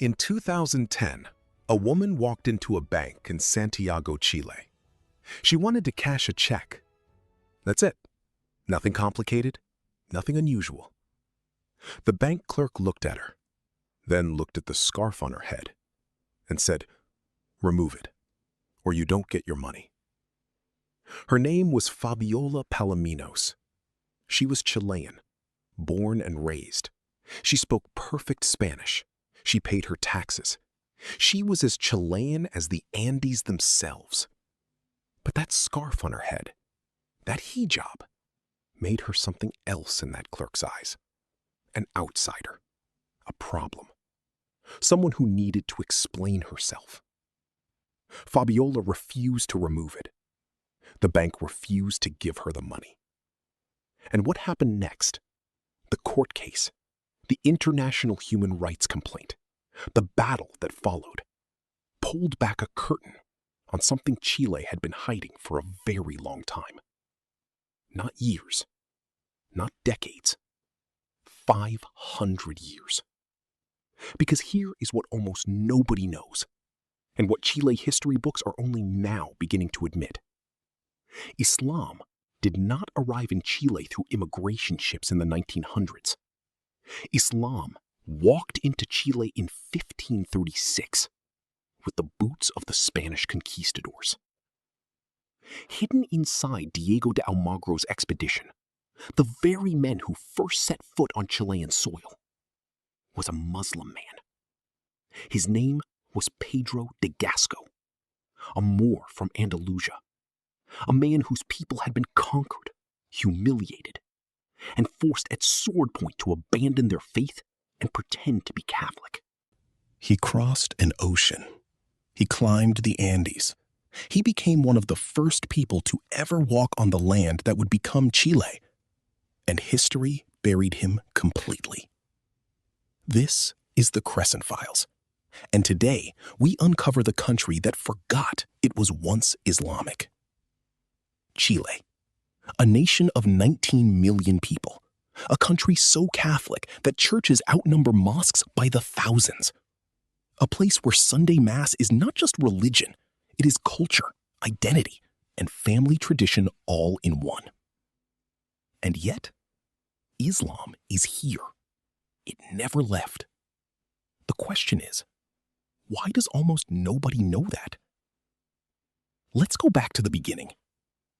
In 2010, a woman walked into a bank in Santiago, Chile. She wanted to cash a check. That's it. Nothing complicated, nothing unusual. The bank clerk looked at her, then looked at the scarf on her head, and said, "Remove it, or you don't get your money." Her name was Fabiola Palominos. She was Chilean, born and raised. She spoke perfect Spanish. She paid her taxes. She was as Chilean as the Andes themselves. But that scarf on her head, that hijab, made her something else in that clerk's eyes. An outsider, a problem, someone who needed to explain herself. Fabiola refused to remove it. The bank refused to give her the money. And what happened next? The court case, the international human rights complaint, the battle that followed, pulled back a curtain on something Chile had been hiding for a very long time. Not years, not decades, 500 years. Because here is what almost nobody knows, and what Chile history books are only now beginning to admit. Islam did not arrive in Chile through immigration ships in the 1900s. Islam walked into Chile in 1536 with the boots of the Spanish conquistadors. Hidden inside Diego de Almagro's expedition, the very men who first set foot on Chilean soil, was a Muslim man. His name was Pedro de Gasco, a Moor from Andalusia, a man whose people had been conquered, humiliated, and forced at sword point to abandon their faith and pretend to be Catholic. He crossed an ocean. He climbed the Andes. He became one of the first people to ever walk on the land that would become Chile. And history buried him completely. This is the Crescent Files. And today, we uncover the country that forgot it was once Islamic. Chile, a nation of 19 million people, a country so Catholic that churches outnumber mosques by the thousands. A place where Sunday Mass is not just religion, it is culture, identity, and family tradition all in one. And yet, Islam is here. It never left. The question is, why does almost nobody know that? Let's go back to the beginning.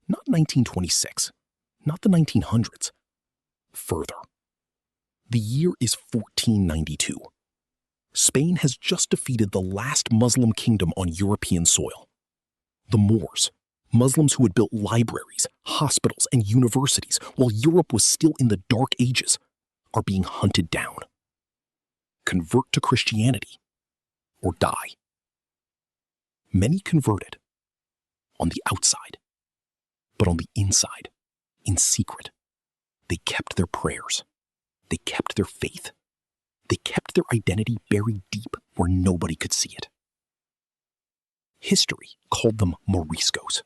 Not 1926, not the 1900s. Further. The year is 1492. Spain has just defeated the last Muslim kingdom on European soil. The Moors, Muslims who had built libraries, hospitals, and universities while Europe was still in the Dark Ages, are being hunted down. Convert to Christianity or die. Many converted on the outside, but on the inside, in secret, they kept their prayers. They kept their faith. They kept their identity buried deep where nobody could see it. History called them Moriscos.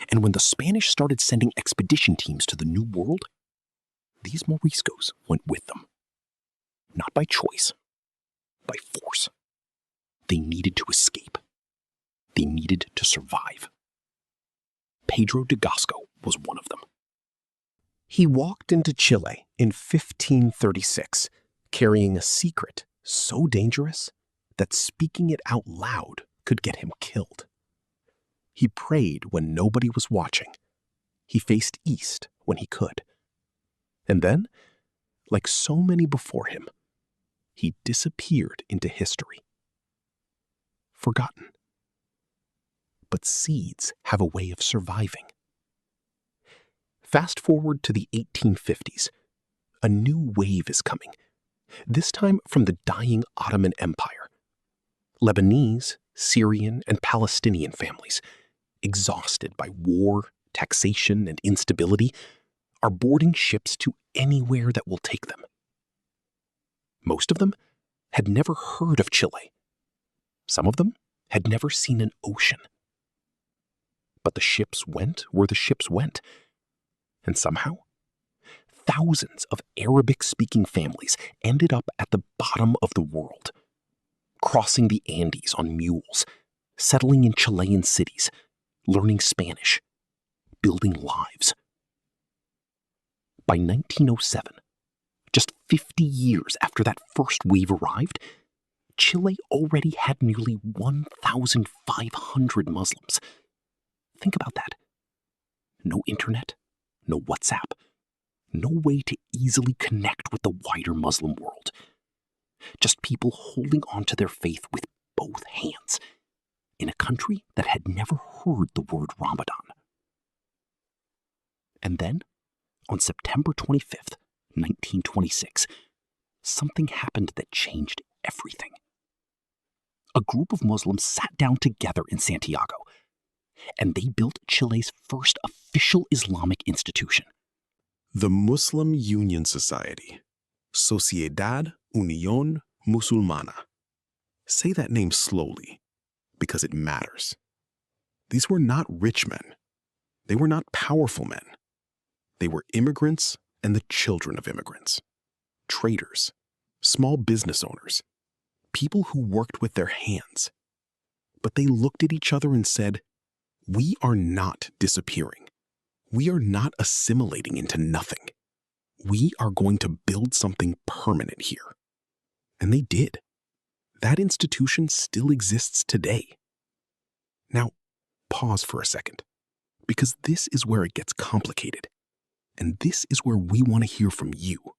And when the Spanish started sending expedition teams to the New World, these Moriscos went with them. Not by choice, by force. They needed to escape. They needed to survive. Pedro de Gasco was one of them. He walked into Chile in 1536, carrying a secret so dangerous that speaking it out loud could get him killed. He prayed when nobody was watching. He faced east when he could. And then, like so many before him, he disappeared into history. Forgotten. But seeds have a way of surviving. Fast forward to the 1850s. A new wave is coming, this time from the dying Ottoman Empire. Lebanese, Syrian, and Palestinian families, exhausted by war, taxation, and instability, are boarding ships to anywhere that will take them. Most of them had never heard of Chile. Some of them had never seen an ocean. But the ships went where the ships went. And somehow, thousands of Arabic-speaking families ended up at the bottom of the world, crossing the Andes on mules, settling in Chilean cities, learning Spanish, building lives. By 1907, just 50 years after that first wave arrived, Chile already had nearly 1,500 Muslims. Think about that. No internet, no WhatsApp, no way to easily connect with the wider Muslim world. Just people holding on to their faith with both hands in a country that had never heard the word Ramadan. And then, on September 25th, 1926, something happened that changed everything. A group of Muslims sat down together in Santiago, and they built Chile's first official Islamic institution. The Muslim Union Society, Sociedad Unión Musulmana. Say that name slowly, because it matters. These were not rich men. They were not powerful men. They were immigrants and the children of immigrants, traders, small business owners, people who worked with their hands. But they looked at each other and said, "We are not disappearing. We are not assimilating into nothing. We are going to build something permanent here." And they did. That institution still exists today. Now, pause for a second, because this is where it gets complicated. And this is where we want to hear from you.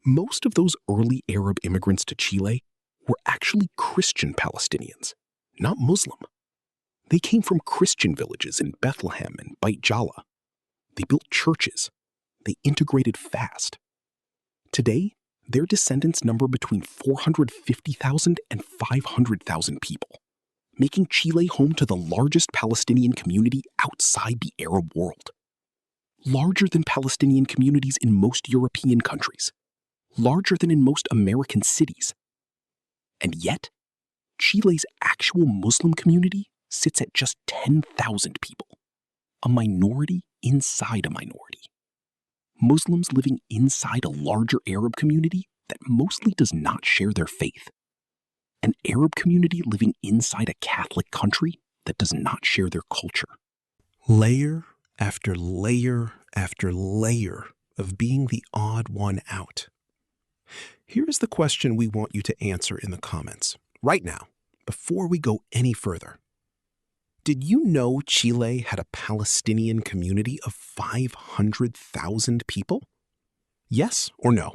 Most of those early Arab immigrants to Chile were actually Christian Palestinians, not Muslim. They came from Christian villages in Bethlehem and Beit Jala. They built churches. They integrated fast. Today, their descendants number between 450,000 and 500,000 people, making Chile home to the largest Palestinian community outside the Arab world. Larger than Palestinian communities in most European countries, larger than in most American cities. And yet, Chile's actual Muslim community sits at just 10,000 people, a minority inside a minority. Muslims living inside a larger Arab community that mostly does not share their faith. An Arab community living inside a Catholic country that does not share their culture. Layer after layer after layer of being the odd one out. Here is the question we want you to answer in the comments right now, before we go any further. Did you know Chile had a Palestinian community of 500,000 people? Yes or no?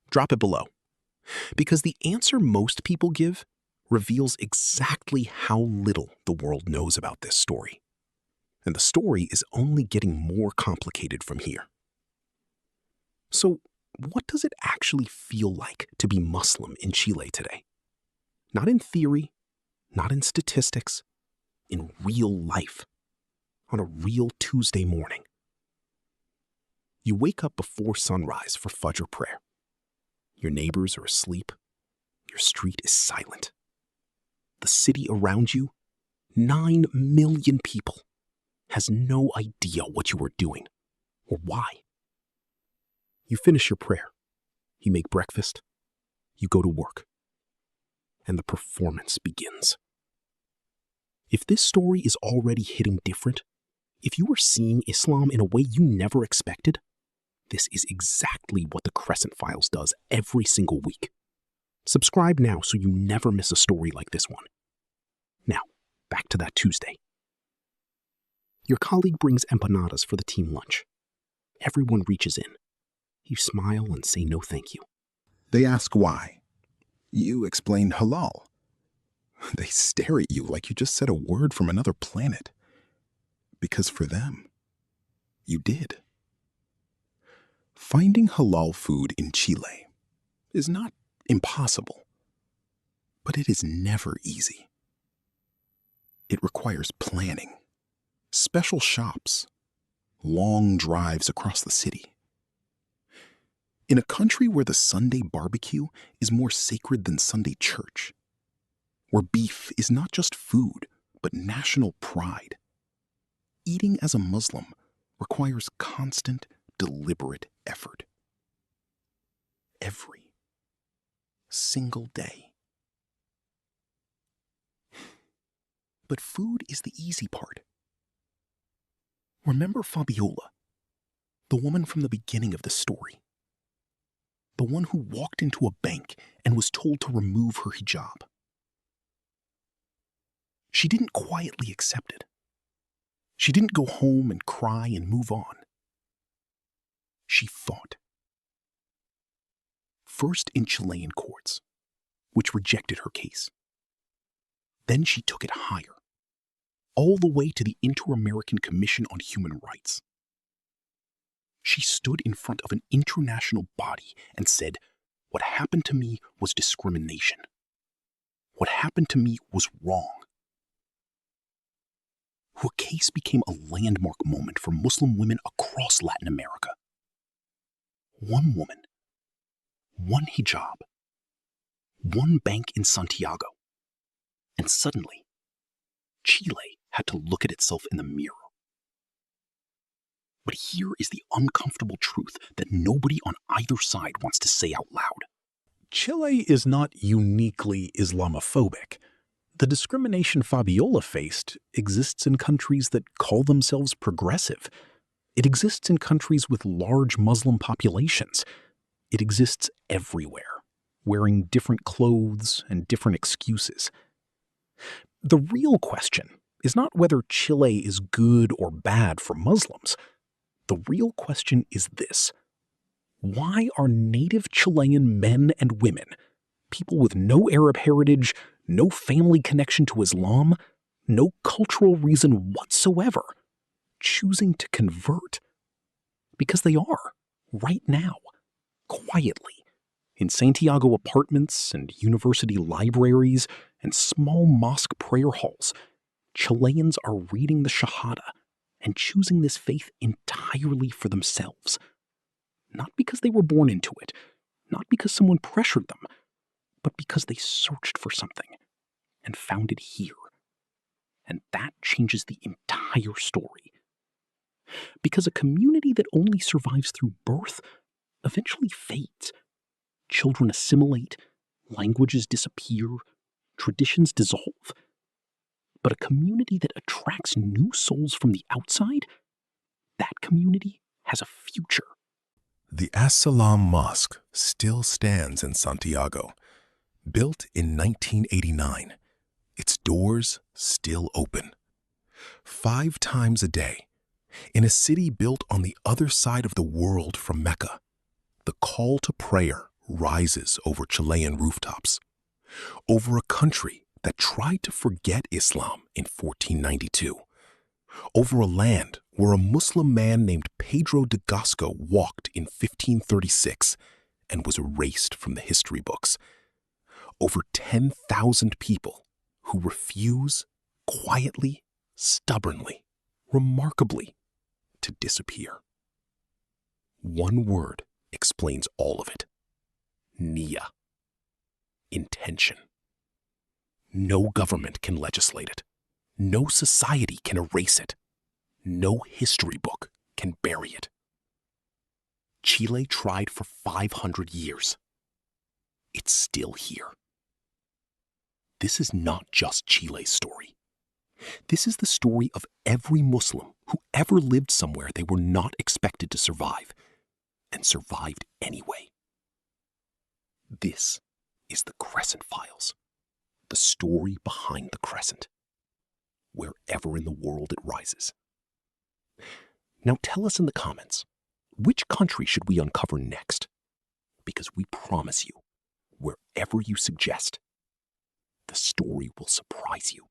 Drop it below. Because the answer most people give reveals exactly how little the world knows about this story. And the story is only getting more complicated from here. So, what does it actually feel like to be Muslim in Chile today? Not in theory, not in statistics, in real life, on a real Tuesday morning. You wake up before sunrise for Fajr prayer. Your neighbors are asleep. Your street is silent. The city around you, 9 million people, has no idea what you are doing or why. You finish your prayer. You make breakfast. You go to work. And the performance begins. If this story is already hitting different, if you are seeing Islam in a way you never expected, this is exactly what the Crescent Files does every single week. Subscribe now so you never miss a story like this one. Now, back to that Tuesday. Your colleague brings empanadas for the team lunch. Everyone reaches in. You smile and say no thank you. They ask why. You explain halal. They stare at you like you just said a word from another planet. Because for them, you did. Finding halal food in Chile is not impossible, but it is never easy. It requires planning, special shops, long drives across the city. In a country where the Sunday barbecue is more sacred than Sunday church, where beef is not just food, but national pride, eating as a Muslim requires constant, deliberate effort. Every single day. But food is the easy part. Remember Fabiola, the woman from the beginning of the story? The one who walked into a bank and was told to remove her hijab. She didn't quietly accept it. She didn't go home and cry and move on. She fought. First in Chilean courts, which rejected her case. Then she took it higher, all the way to the Inter-American Commission on Human Rights. She stood in front of an international body and said, "What happened to me was discrimination. What happened to me was wrong." Her case became a landmark moment for Muslim women across Latin America. One woman, one hijab, one bank in Santiago, and suddenly, Chile had to look at itself in the mirror. But here is the uncomfortable truth that nobody on either side wants to say out loud. Chile is not uniquely Islamophobic. The discrimination Fabiola faced exists in countries that call themselves progressive. It exists in countries with large Muslim populations. It exists everywhere, wearing different clothes and different excuses. The real question is not whether Chile is good or bad for Muslims. The real question is this: why are native Chilean men and women, people with no Arab heritage, no family connection to Islam, no cultural reason whatsoever, choosing to convert? Because they are, right now, quietly, in Santiago apartments and university libraries and small mosque prayer halls, Chileans are reading the Shahada and choosing this faith entirely for themselves. Not because they were born into it, not because someone pressured them, but because they searched for something and found it here. And that changes the entire story. Because a community that only survives through birth eventually fades. Children assimilate, languages disappear, traditions dissolve. But a community that attracts new souls from the outside, that community has a future. The As-Salam Mosque still stands in Santiago. Built in 1989, its doors still open. 5 times a day, in a city built on the other side of the world from Mecca, the call to prayer rises over Chilean rooftops, over a country that tried to forget Islam in 1492, over a land where a Muslim man named Pedro de Gasco walked in 1536 and was erased from the history books, over 10,000 people who refuse quietly, stubbornly, remarkably, to disappear. One word explains all of it: Nia. Intention. No government can legislate it. No society can erase it. No history book can bury it. Chile tried for 500 years. It's still here. This is not just Chile's story. This is the story of every Muslim who ever lived somewhere they were not expected to survive, and survived anyway. This is the Crescent Files, the story behind the Crescent, wherever in the world it rises. Now tell us in the comments, which country should we uncover next? Because we promise you, wherever you suggest, the story will surprise you.